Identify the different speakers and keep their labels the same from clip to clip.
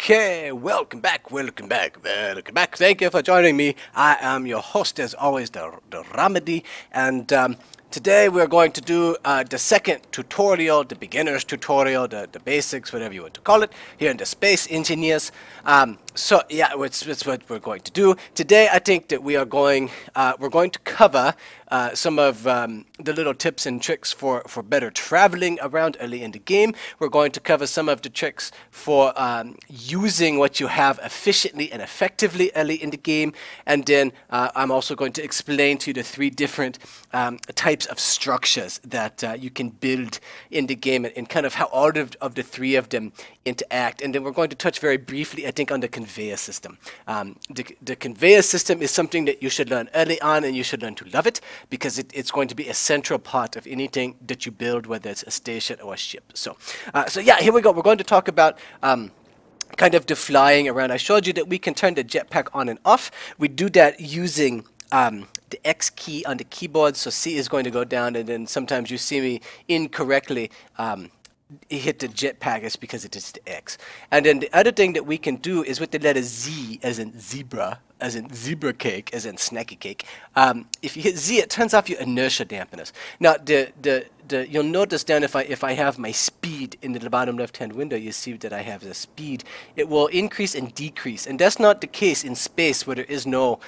Speaker 1: Okay, welcome back. Thank you for joining me. I am your host, as always, the Remedy, and today we're going to do the second tutorial, the beginner's tutorial, the basics, whatever you want to call it, here in the Space Engineers. So yeah, it's what we're going to do today. I think that we're going to cover some of the little tips and tricks for better traveling around early in the game. We're going to cover some of the tricks for using what you have efficiently and effectively early in the game, and then I'm also going to explain to you the three different types of structures that you can build in the game, and kind of how all of the three of them interact. And then we're going to touch very briefly, I think, on the conveyor system. The conveyor system is something that you should learn early on, and you should learn to love it, because it's going to be a central part of anything that you build, whether it's a station or a ship. So yeah, here we go. We're going to talk about kind of the flying around. I showed you that we can turn the jetpack on and off. We do that using the X key on the keyboard. So C is going to go down, and then sometimes you see me incorrectly hit the jetpack. It's because it is the X. And then the other thing that we can do is with the letter Z, as in zebra, as in zebra cake, as in snacky cake. If you hit Z, it turns off your inertia dampeners. Now, you'll notice down if I have my speed in the bottom left-hand window, you see that I have the speed. It will increase and decrease, and that's not the case in space, where there is no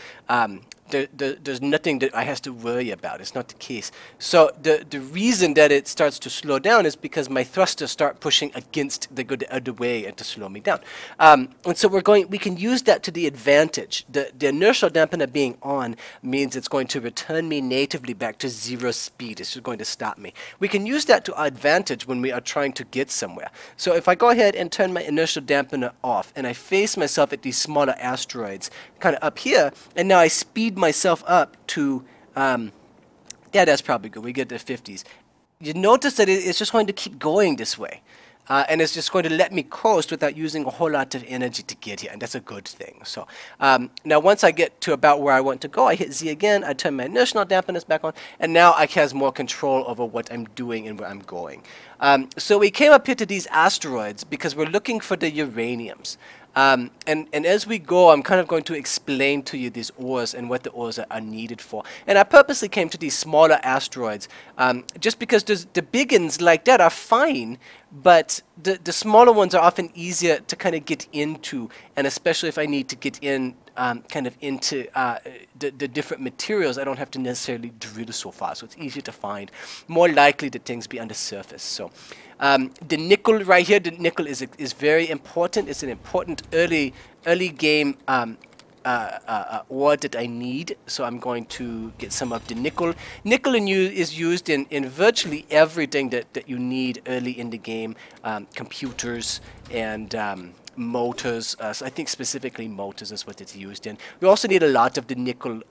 Speaker 1: there's nothing that I have to worry about. It's not the case. So the reason that it starts to slow down is because my thrusters start pushing against, they go the other way, and to slow me down. And so we can use that to the advantage. The inertial dampener being on means it's going to return me natively back to 0 speed. It's just going to stop me. We can use that to our advantage when we are trying to get somewhere. So if I go ahead and turn my inertial dampener off, and I face myself at these smaller asteroids kind of up here, and now I speed myself up to, yeah, that's probably good. We get the 50s. You notice that it's just going to keep going this way. And it's just going to let me coast without using a whole lot of energy to get here, and that's a good thing. So now once I get to about where I want to go, I hit Z again, I turn my inertial dampeners back on, and now I have more control over what I'm doing and where I'm going. So we came up here to these asteroids because we're looking for the uraniums. And as we go, I'm kind of going to explain to you these ores and what the ores are needed for. And I purposely came to these smaller asteroids just because the big ones like that are fine, but the smaller ones are often easier to kind of get into, and especially if I need to get in kind of into the different materials, I don't have to necessarily drill so far, so it's easier to find. More likely that things be on the surface. So the nickel right here, the nickel is very important. It's an important early game ore that I need, so I'm going to get some of the nickel. Nickel is used in virtually everything that you need early in the game, computers and motors. So I think specifically motors is what it's used in. We also need a lot of the nickel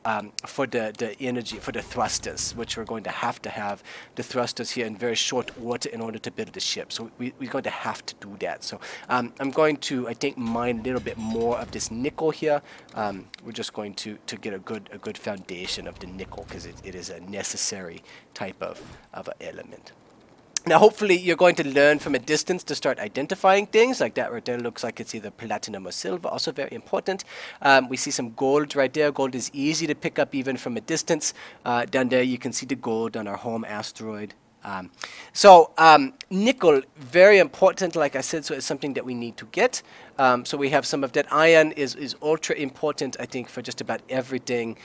Speaker 1: for the energy, for the thrusters, which we're going to have the thrusters here in very short order in order to build the ship. So we're going to have to do that. So I'm going to, I think, mine a little bit more of this nickel here. We're just going to get a good foundation of the nickel, because it is a necessary type of an element. Now, hopefully, you're going to learn from a distance to start identifying things. Like that right there looks like it's either platinum or silver, also very important. We see some gold right there. Gold is easy to pick up even from a distance. Down there, you can see the gold on our home asteroid. Nickel, very important, like I said, so it's something that we need to get. So we have some of that. Iron is ultra important, I think, for just about everything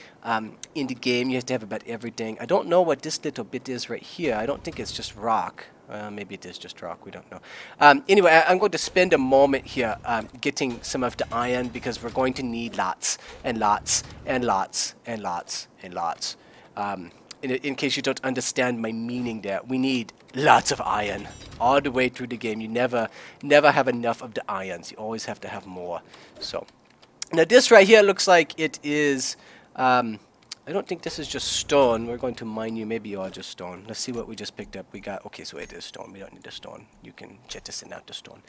Speaker 1: in the game. You have to have about everything. I don't know what this little bit is right here. I don't think it's just rock. Maybe it is just rock. We don't know. Anyway, I'm going to spend a moment here getting some of the iron, because we're going to need lots and lots and lots and lots and lots. In case you don't understand my meaning there, we need lots of iron all the way through the game. You never have enough of the ions. You always have to have more. So now this right here looks like it is, I don't think this is just stone. We're going to mine you. Maybe you are just stone. Let's see what we just picked up. We got, okay, so it is stone. We don't need the stone. You can jettison out the stone.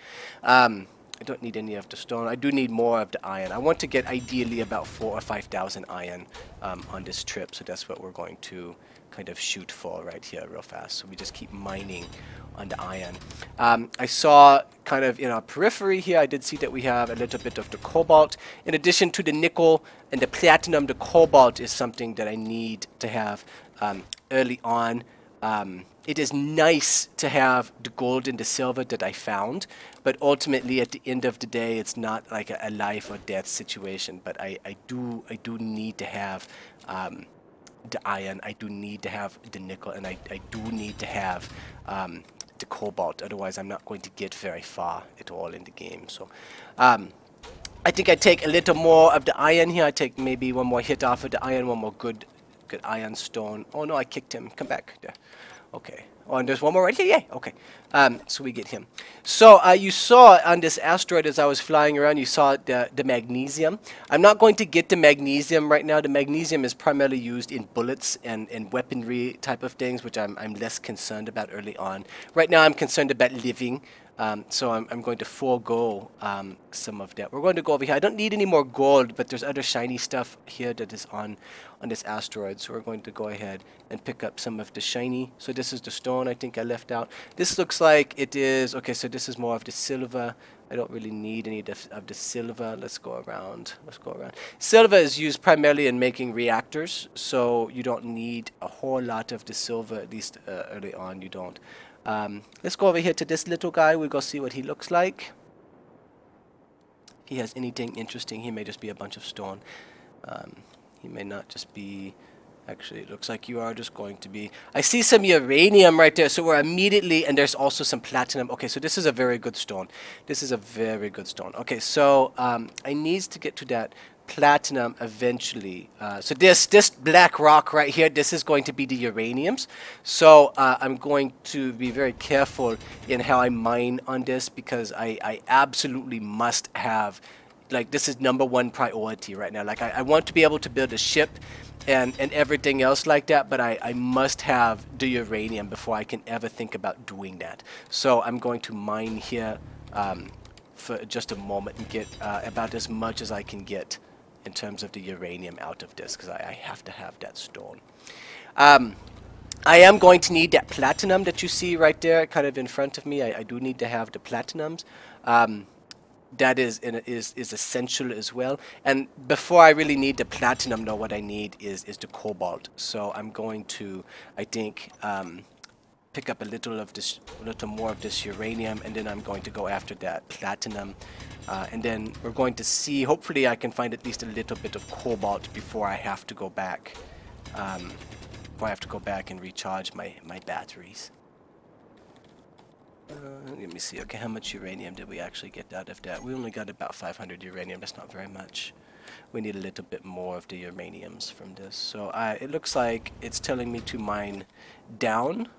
Speaker 1: don't need any of the stone. I do need more of the iron. I want to get ideally about 4,000 or 5,000 iron on this trip, so that's what we're going to kind of shoot for right here real fast. So we just keep mining on the iron. I saw kind of in our periphery here, I did see that we have a little bit of the cobalt. In addition to the nickel and the platinum, the cobalt is something that I need to have early on. It is nice to have the gold and the silver that I found, but ultimately at the end of the day, it's not like a life or death situation. But I do need to have the iron, I do need to have the nickel, and I do need to have the cobalt. Otherwise, I'm not going to get very far at all in the game. So I think I take a little more of the iron here. I take maybe one more hit off of the iron, one more good iron stone. Oh no, I kicked him. Come back there. Okay. Oh, and there's one more right here. Yeah. Okay. So we get him. So you saw on this asteroid as I was flying around, you saw the magnesium. I'm not going to get the magnesium right now. The magnesium is primarily used in bullets and weaponry type of things, which I'm less concerned about early on. Right now, I'm concerned about living. So I'm going to forego some of that. We're going to go over here. I don't need any more gold, but there's other shiny stuff here that is on this asteroid. So we're going to go ahead and pick up some of the shiny. So this is the stone I think I left out. This looks like it is, okay, so this is more of the silver. I don't really need any of the silver. Let's go around. Let's go around. Silver is used primarily in making reactors, so you don't need a whole lot of the silver, at least early on you don't. Let's go over here to this little guy. We'll go see what he looks like. If he has anything interesting, he may just be a bunch of stone. He may not just be... Actually, it looks like you are just going to be... I see some uranium right there, so we're immediately... And there's also some platinum. Okay, so this is a very good stone. This is a very good stone. Okay, so I need to get to that platinum eventually. So this black rock right here, this is going to be the uraniums. So I'm going to be very careful in how I mine on this, because I absolutely must have, like, this is #1 priority right now. Like, I want to be able to build a ship and everything else like that, but I must have the uranium before I can ever think about doing that. So I'm going to mine here for just a moment and get about as much as I can get in terms of the uranium out of this, because I have to have that stone. I am going to need that platinum that you see right there kind of in front of me. I do need to have the platinums. That is essential as well. And before I really need the platinum, though, what I need is the cobalt. So I'm going to, I think, pick up a little more of this uranium, and then I'm going to go after that platinum. And then we're going to see, hopefully I can find at least a little bit of cobalt before I have to go back. And recharge my batteries. Let me see. Okay, how much uranium did we actually get out of that? We only got about 500 uranium. That's not very much. We need a little bit more of the uraniums from this. So it looks like it's telling me to mine down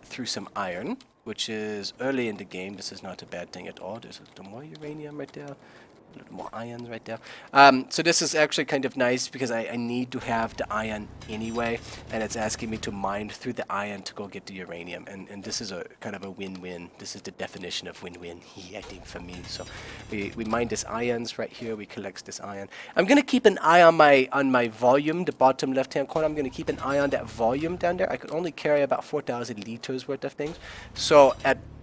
Speaker 1: through some iron, which is early in the game. This is not a bad thing at all. There's a little more uranium right there. A little more iron right there. So this is actually kind of nice, because I need to have the iron anyway, and it's asking me to mine through the iron to go get the uranium, and this is a kind of a win-win. This is the definition of win-win, I think, for me. So we mine this irons right here. We collect this iron. I'm gonna keep an eye on my volume, the bottom left-hand corner. I'm gonna keep an eye on that volume down there. I could only carry about 4,000 liters worth of things. So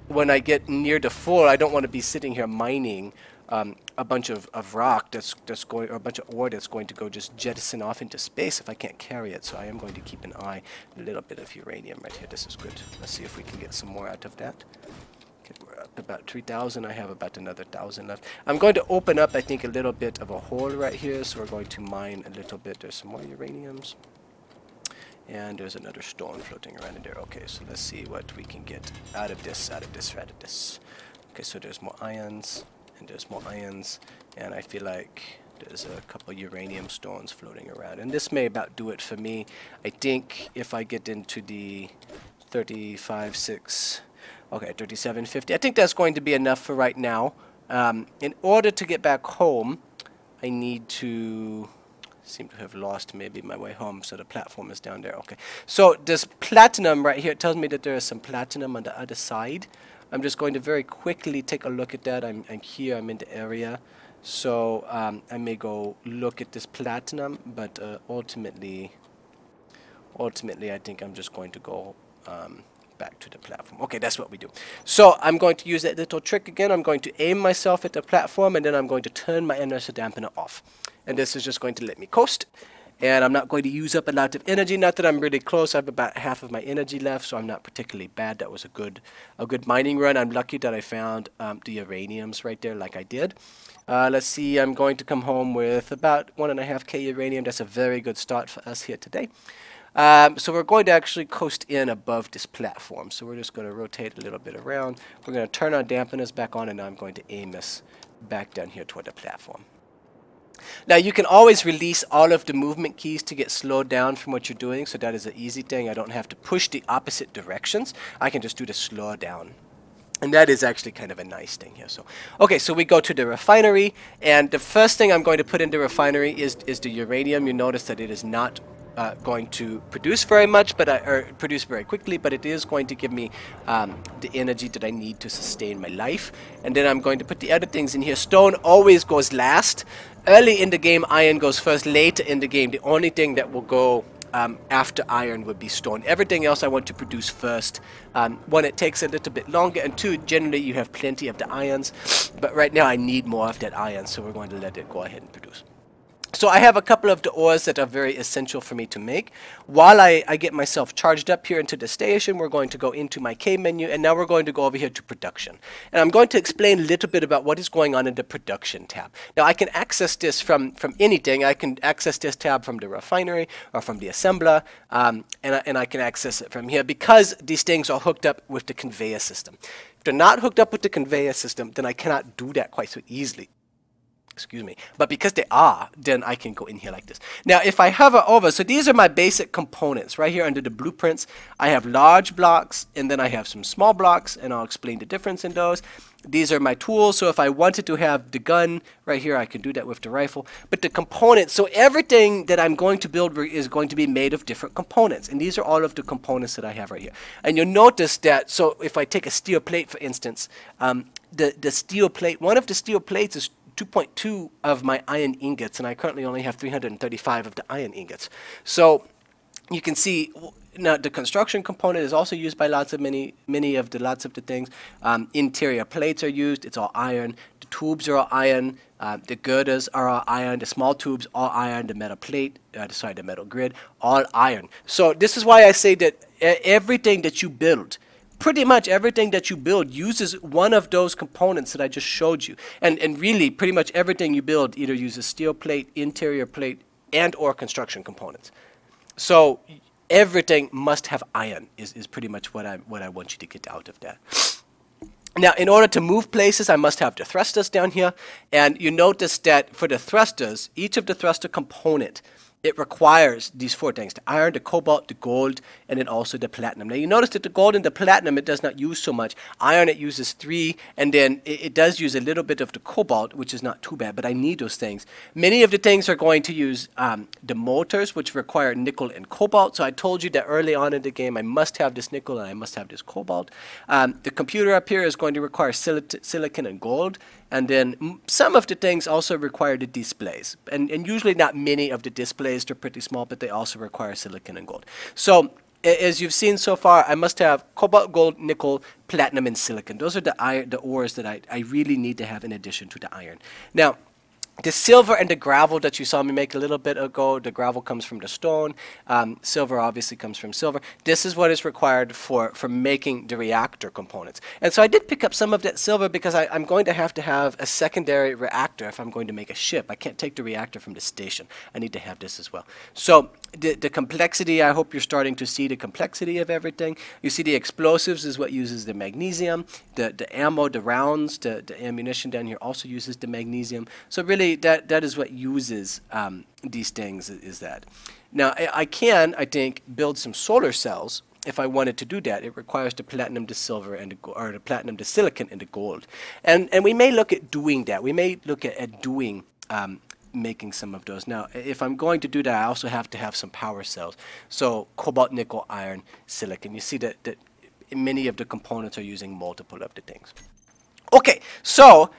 Speaker 1: when I get near the full, I don't want to be sitting here mining a bunch of rock that's going, or a bunch of ore that's going to go just jettison off into space if I can't carry it. So I am going to keep an eye. A little bit of uranium right here. This is good. Let's see if we can get some more out of that. Okay, we're up to about 3,000. I have about another 1,000 left. I'm going to open up, I think, a little bit of a hole right here. So we're going to mine a little bit. There's some more uraniums. And there's another stone floating around in there. Okay, so let's see what we can get out of this, out of this, out of this. Okay, so there's more ions. And there's more ions, and I feel like there's a couple uranium stones floating around, and this may about do it for me. I think if I get into the 35.6, okay, 37.50, I think that's going to be enough for right now. In order to get back home, I need to seem to have lost maybe my way home, so the platform is down there. Okay, so this platinum right here, it tells me that there is some platinum on the other side. I'm just going to very quickly take a look at that. I'm here, I'm in the area. So I may go look at this platinum, but ultimately I think I'm just going to go back to the platform. Okay, that's what we do. So I'm going to use that little trick again. I'm going to aim myself at the platform, and then I'm going to turn my inertia dampener off. And this is just going to let me coast. And I'm not going to use up a lot of energy. Not that I'm really close. I have about half of my energy left, so I'm not particularly bad. That was a good mining run. I'm lucky that I found the uraniums right there like I did. Let's see, I'm going to come home with about 1.5K uranium. That's a very good start for us here today. So we're going to actually coast in above this platform. So we're just going to rotate a little bit around. We're going to turn our dampeners back on, and now I'm going to aim us back down here toward the platform. Now you can always release all of the movement keys to get slowed down from what you're doing, so that is an easy thing. I don't have to push the opposite directions. I can just do the slow down. And that is actually kind of a nice thing here. So, okay, so we go to the refinery, and the first thing I'm going to put in the refinery is the uranium. You notice that it is not going to produce very much, but or produce very quickly, but it is going to give me the energy that I need to sustain my life. And then I'm going to put the other things in here. Stone always goes last. Early in the game, iron goes first. Later in the game, the only thing that will go after iron would be stone. Everything else I want to produce first. One, it takes a little bit longer, and two, generally you have plenty of the ions. But right now I need more of that iron, so we're going to let it go ahead and produce. So I have a couple of the ores that are very essential for me to make. While I get myself charged up here into the station, we're going to go into my K menu, and now we're going to go over here to production. And I'm going to explain a little bit about what is going on in the production tab. Now I can access this from anything. I can access this tab from the refinery or from the assembler, and I can access it from here because these things are hooked up with the conveyor system. If they're not hooked up with the conveyor system, then I cannot do that quite so easily. Excuse me, but because they are, then I can go in here like this. Now, if I hover over, so these are my basic components right here under the blueprints. I have large blocks, and then I have some small blocks, and I'll explain the difference in those. These are my tools, so if I wanted to have the gun right here, I can do that with the rifle. But the components, so everything that I'm going to build is going to be made of different components, and these are all of the components that I have right here. And you'll notice that, so if I take a steel plate, for instance, the steel plate, one of the steel plates is 2.2 of my iron ingots, and I currently only have 335 of the iron ingots. So you can see now the construction component is also used by lots of many of the things. Interior plates are used. It's all iron. The tubes are all iron. The girders are all iron. The small tubes all iron. The metal plate, the metal grid, all iron. So this is why I say that everything that you build, pretty much everything that you build uses one of those components that I just showed you. And really, pretty much everything you build either uses steel plate, interior plate, and or construction components. So everything must have iron is pretty much what I want you to get out of that. Now, in order to move places, I must have the thrusters down here. And you notice that for the thrusters, each of the thruster component, it requires these four things: the iron, the cobalt, the gold, and then also the platinum. Now you notice that the gold and the platinum it does not use so much. Iron it uses 3, and then it does use a little bit of the cobalt, which is not too bad, but I need those things. Many of the things are going to use the motors, which require nickel and cobalt. So I told you that early on in the game I must have this nickel and I must have this cobalt. The computer up here is going to require silicon and gold. And then some of the things also require the displays. And usually not many of the displays, they're pretty small, but they also require silicon and gold. So as you've seen so far, I must have cobalt, gold, nickel, platinum, and silicon. Those are the ores that I really need to have in addition to the iron. Now, the silver and the gravel that you saw me make a little bit ago, the gravel comes from the stone. Silver obviously comes from silver. This is what is required for making the reactor components. And so I did pick up some of that silver because I'm going to have a secondary reactor if I'm going to make a ship. I can't take the reactor from the station. I need to have this as well. So the complexity, I hope you're starting to see the complexity of everything. You see the explosives is what uses the magnesium. The ammo, the rounds, the ammunition down here also uses the magnesium. So really that is what uses these things is that. Now I can, I think, build some solar cells if I wanted to do that. It requires the platinum, the silver, and the platinum, the silicon, and the gold. And we may look at doing that. We may look at doing making some of those. Now, if I'm going to do that, I also have to have some power cells. So cobalt, nickel, iron, silicon. You see that many of the components are using multiple of the things. Okay, so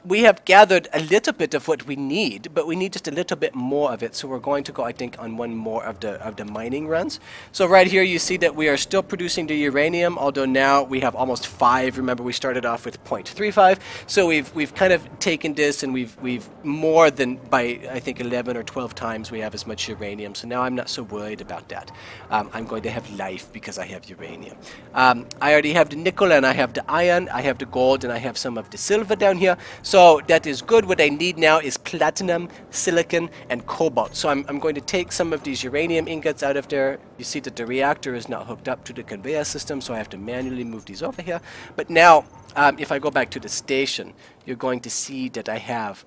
Speaker 1: we have gathered a little bit of what we need, but we need just a little bit more of it. So we're going to go, I think, on one more of the mining runs. So right here, you see that we are still producing the uranium, although now we have almost 5. Remember, we started off with 0.35. So we've kind of taken this, and we've more than by I think 11 or 12 times we have as much uranium. So now I'm not so worried about that. I'm going to have life because I have uranium. I already have the nickel, and I have the iron, I have the gold, and I have some of the silver down here. So that is good. What I need now is platinum, silicon, and cobalt. So I'm going to take some of these uranium ingots out of there. You see that the reactor is not hooked up to the conveyor system, so I have to manually move these over here. But now, if I go back to the station, you're going to see that I have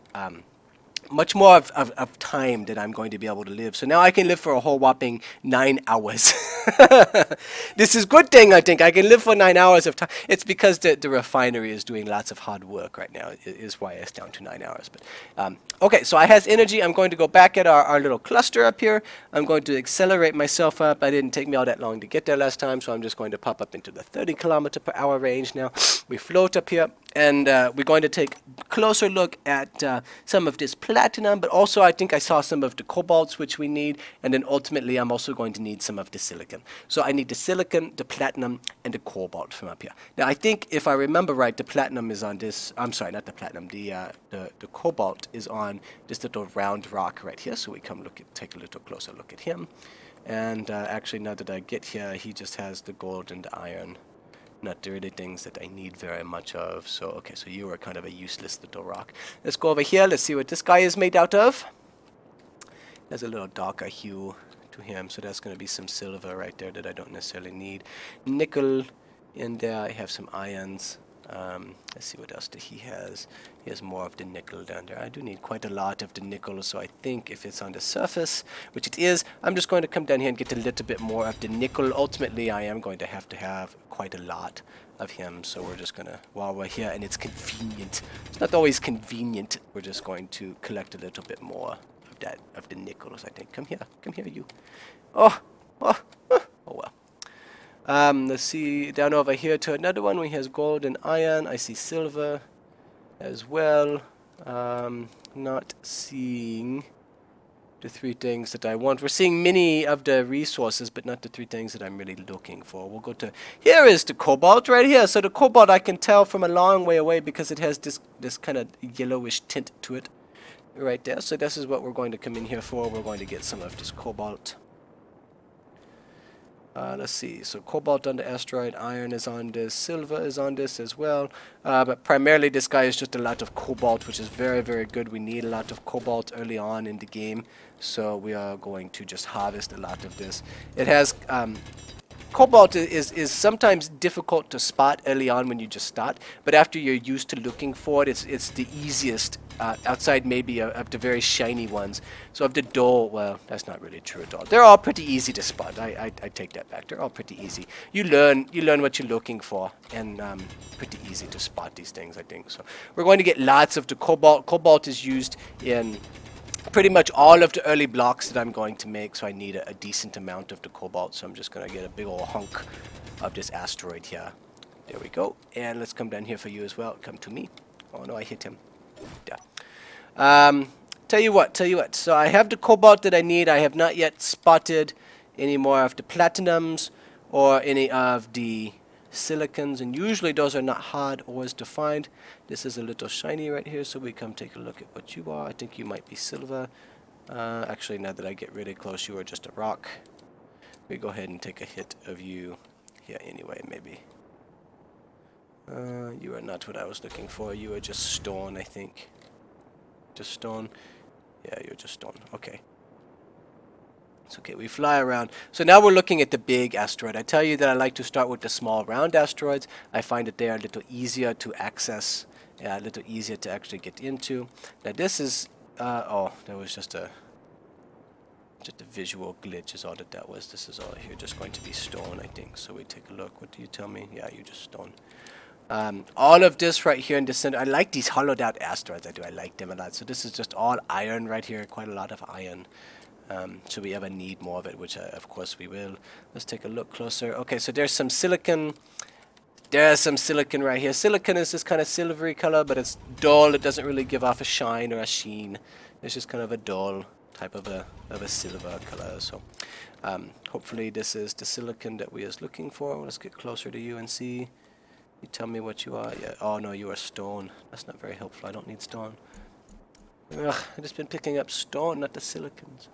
Speaker 1: much more of time that I'm going to be able to live. So now I can live for a whole whopping 9 hours. This is a good thing, I think. I can live for 9 hours of time. It's because the refinery is doing lots of hard work right now, is why it's down to 9 hours. But okay, so I has energy. I'm going to go back at our little cluster up here. I'm going to accelerate myself up. It didn't take me all that long to get there last time, so I'm just going to pop up into the 30 kilometer per hour range now. We float up here, and we're going to take a closer look at some of this platinum, but also I think I saw some of the cobalts which we need, and then ultimately I'm also going to need some of the silicon. So I need the silicon, the platinum, and the cobalt from up here. Now I think if I remember right, the platinum is on this, I'm sorry, not the platinum, the cobalt is on this little round rock right here. So we come take a little closer look at him. And actually now that I get here, he just has the gold and the iron. Not the really things that I need very much of. So, okay, so you are kind of a useless little rock. Let's go over here. Let's see what this guy is made out of. There's a little darker hue to him, so that's going to be some silver right there that I don't necessarily need. Nickel in there. I have some ions. Let's see what else that he has. He has more of the nickel down there. I do need quite a lot of the nickel, so I think if it's on the surface, which it is, I'm just going to come down here and get a little bit more of the nickel. Ultimately, I am going to have quite a lot of him, so we're just going to, while we're here, and it's convenient. It's not always convenient. We're just going to collect a little bit more of the nickels, I think. Come here, you. Oh well. Let's see, down over here to another one. We has gold and iron. I see silver as well. Not seeing the 3 things that I want. We're seeing many of the resources, but not the 3 things that I'm really looking for. We'll go to, here is the cobalt right here. So the cobalt I can tell from a long way away because it has this kind of yellowish tint to it right there. So this is what we're going to come in here for. We're going to get some of this cobalt. Let's see, so cobalt on the asteroid, iron is on this, silver is on this as well, but primarily this guy is just a lot of cobalt, which is very, very good. We need a lot of cobalt early on in the game, so we are going to just harvest a lot of this. It has, cobalt is sometimes difficult to spot early on when you just start, but after you're used to looking for it, it's the easiest outside maybe of the very shiny ones. So of the dull, well, that's not really true at all. They're all pretty easy to spot. I take that back. They're all pretty easy. You learn what you're looking for, and pretty easy to spot these things, I think. So we're going to get lots of the cobalt. Cobalt is used in pretty much all of the early blocks that I'm going to make, so I need a decent amount of the cobalt. So I'm just going to get a big old hunk of this asteroid here. There we go. And let's come down here for you as well. Come to me. Oh no, I hit him. Yeah. Tell you what. So I have the cobalt that I need. I have not yet spotted any more of the platinums or any of the silicons, and usually those are not hard ores to find. This is a little shiny right here, so we come take a look at what you are. I think you might be silver. Actually, now that I get really close, you are just a rock. We go ahead and take a hit of you here anyway, maybe. You are not what I was looking for. You are just stone, I think. Just stone. Yeah, you're just stone. Okay. It's okay. We fly around. So now we're looking at the big asteroid. I tell you that I like to start with the small round asteroids. I find that they are a little easier to access, a little easier to actually get into. Now this is, oh, that was just a visual glitch is all that was. This is all here just going to be stone, I think. So we take a look. What do you tell me? Yeah, you just stone. All of this right here in the center, I like these hollowed out asteroids. I like them a lot. So this is just all iron right here, quite a lot of iron. should we ever need more of it, which of course we will. Let's take a look closer. Okay, so there's some silicon. There's some silicon right here. Silicon is this kind of silvery color, but it's dull. It doesn't really give off a shine or a sheen. It's just kind of a dull type of a silver color. So hopefully this is the silicon that we is looking for. Let's get closer to you and see. You tell me what you are. Yeah. Oh no, you are stone. That's not very helpful. I don't need stone. Ugh, I've just been picking up stone, not the silicons.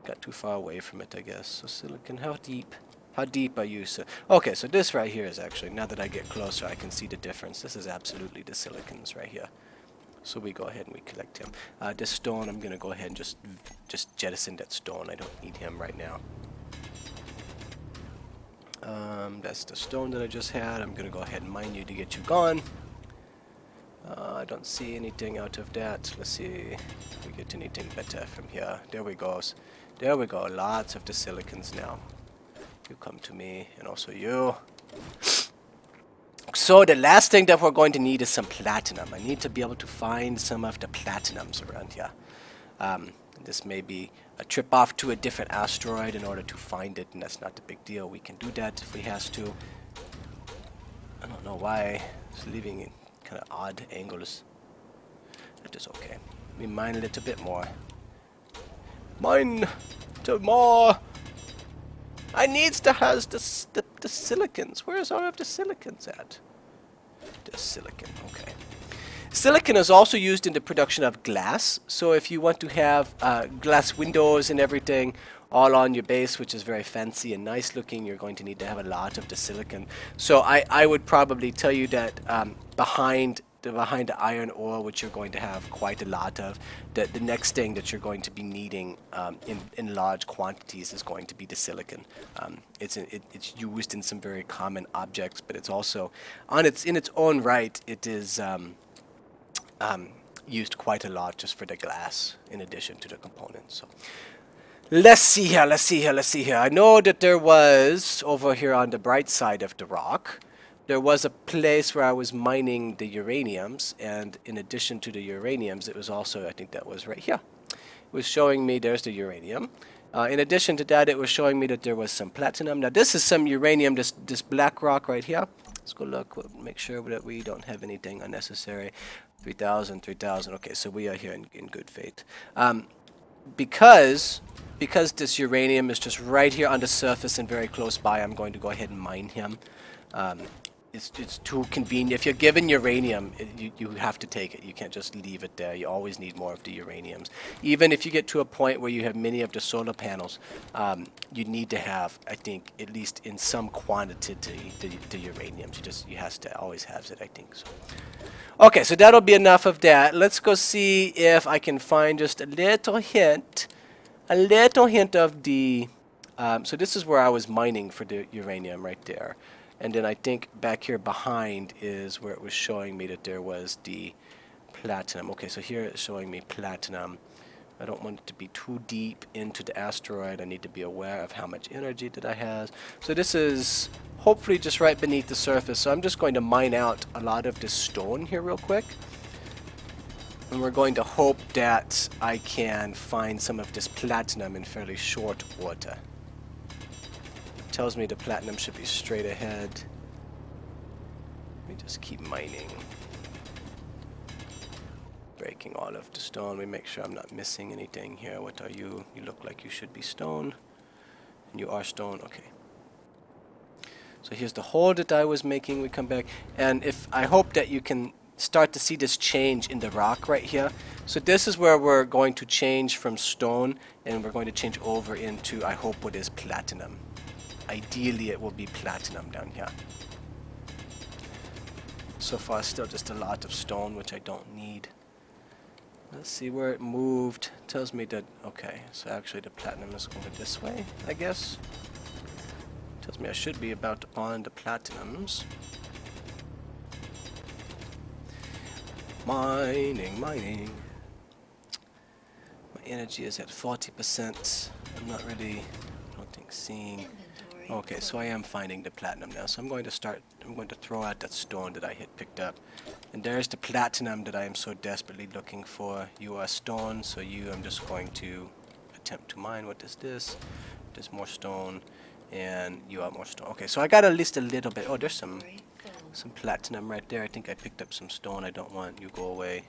Speaker 1: Got too far away from it, I guess. So silicon, how deep? How deep are you? So okay, so this right here is actually, now that I get closer, I can see the difference. This is absolutely the silicons right here. So we go ahead and we collect him. This stone, I'm gonna go ahead and just jettison that stone. I don't need him right now. That's the stone that I just had. I'm gonna go ahead and mine you to get you gone. I don't see anything out of that. Let's see if we get anything better from here. There we go. There we go. Lots of the silicons now. You come to me, and also you. So the last thing that we're going to need is some platinum. I need to be able to find some of the platinums around here. This may be a trip off to a different asteroid in order to find it, and that's not a big deal. We can do that if we has to. I don't know why it's leaving in kind of odd angles. That is okay. We mine a little bit more. Mine to more. I needs to has the silicons. Where's all of the silicons at? The silicon, okay. Silicon is also used in the production of glass. So if you want to have glass windows and everything all on your base, which is very fancy and nice looking, you're going to need to have a lot of the silicon. So I would probably tell you that behind the iron ore, which you're going to have quite a lot of, the next thing that you're going to be needing in large quantities is going to be the silicon. It's used in some very common objects, but it's also in its own right, it is used quite a lot just for the glass in addition to the components. So let's see here. I know that there was over here on the bright side of the rock, there was a place where I was mining the uraniums, and in addition to the uraniums, it was also, I think that was right here. It was showing me there's the uranium. In addition to that, it was showing me that there was some platinum. Now this is some uranium, this black rock right here. Let's go look, we'll make sure that we don't have anything unnecessary. 3,000. Okay, so we are here in good faith. Because this uranium is just right here on the surface and very close by, I'm going to go ahead and mine him. It's too convenient. If you're given uranium, you have to take it. You can't just leave it there. You always need more of the uraniums. Even if you get to a point where you have many of the solar panels, you need to have, I think, at least in some quantity, the uraniums. You have to always have it, I think. So. Okay, so that'll be enough of that. Let's go see if I can find just a little hint of the. So this is where I was mining for the uranium right there. And then I think back here behind is where it was showing me that there was the platinum. Okay, so here it's showing me platinum. I don't want it to be too deep into the asteroid. I need to be aware of how much energy that I have. So this is hopefully just right beneath the surface. So I'm just going to mine out a lot of this stone here real quick. And we're going to hope that I can find some of this platinum in fairly short order. Tells me the platinum should be straight ahead. Let me just keep mining. Breaking all of the stone. We make sure I'm not missing anything here. What are you? You look like you should be stone. And you are stone. Okay. So here's the hole that I was making. We come back. And I hope that you can start to see this change in the rock right here. So this is where we're going to change from stone. And we're going to change over into, I hope, what is platinum. Ideally, it will be platinum down here. So far, still just a lot of stone, which I don't need. Let's see where it moved. Tells me that, okay, so actually the platinum is going this way, I guess. Tells me I should be about on the platinums. Mining. My energy is at 40%. I'm not really, I don't think, seeing. Okay, so I am finding the platinum now. So I'm going to throw out that stone that I had picked up. And there's the platinum that I am so desperately looking for. You are stone, so I'm just going to attempt to mine. What is this? There's more stone, and you have more stone. Okay, so I got at least a little bit. Oh, there's some platinum right there. I think I picked up some stone I don't want. You go away.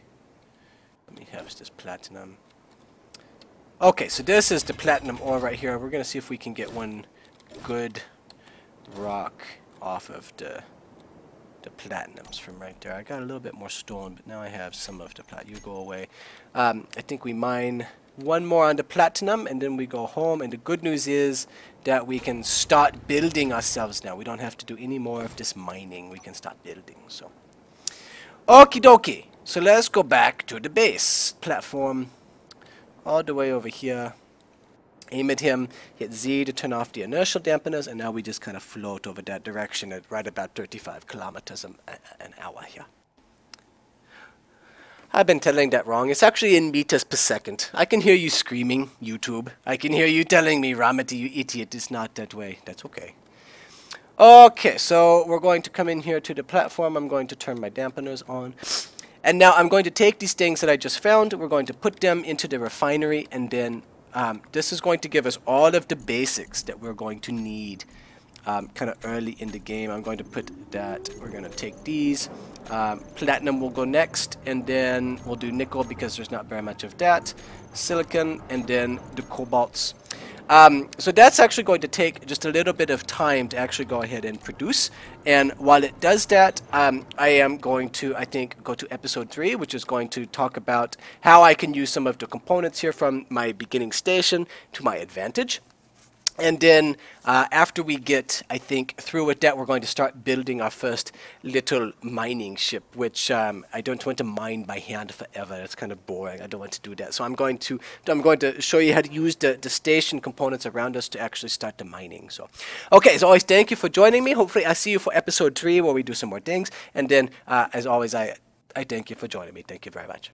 Speaker 1: Let me harvest this platinum. Okay, so this is the platinum ore right here. We're going to see if we can get one good rock off of the platinums from right there. I got a little bit more stone, but now I have some of the platinum. You go away. I think we mine one more on the platinum, and then we go home. And the good news is that we can start building ourselves now. We don't have to do any more of this mining. We can start building. So, okie dokie. So let's go back to the base platform, all the way over here. Aim at him, hit Z to turn off the inertial dampeners, and now we just kind of float over that direction at right about 35 kilometers an hour here. I've been telling that wrong. It's actually in meters per second. I can hear you screaming, YouTube. I can hear you telling me, Ramati, you idiot, it's not that way. That's okay. Okay, so we're going to come in here to the platform. I'm going to turn my dampeners on. And now I'm going to take these things that I just found. We're going to put them into the refinery, and then this is going to give us all of the basics that we're going to need kind of early in the game. I'm going to put that. We're going to take these. Platinum will go next, and then we'll do nickel because there's not very much of that. Silicon, and then the cobalts. So that's actually going to take just a little bit of time to actually go ahead and produce. And while it does that, I am going to, I think, go to episode 3, which is going to talk about how I can use some of the components here from my beginning station to my advantage. And then after we get, I think, through with that, we're going to start building our first little mining ship, which I don't want to mine by hand forever. It's kind of boring. I don't want to do that. So I'm going to show you how to use the station components around us to actually start the mining. So, okay, as always, thank you for joining me. Hopefully I see you for episode 3 where we do some more things. And then, as always, I thank you for joining me. Thank you very much.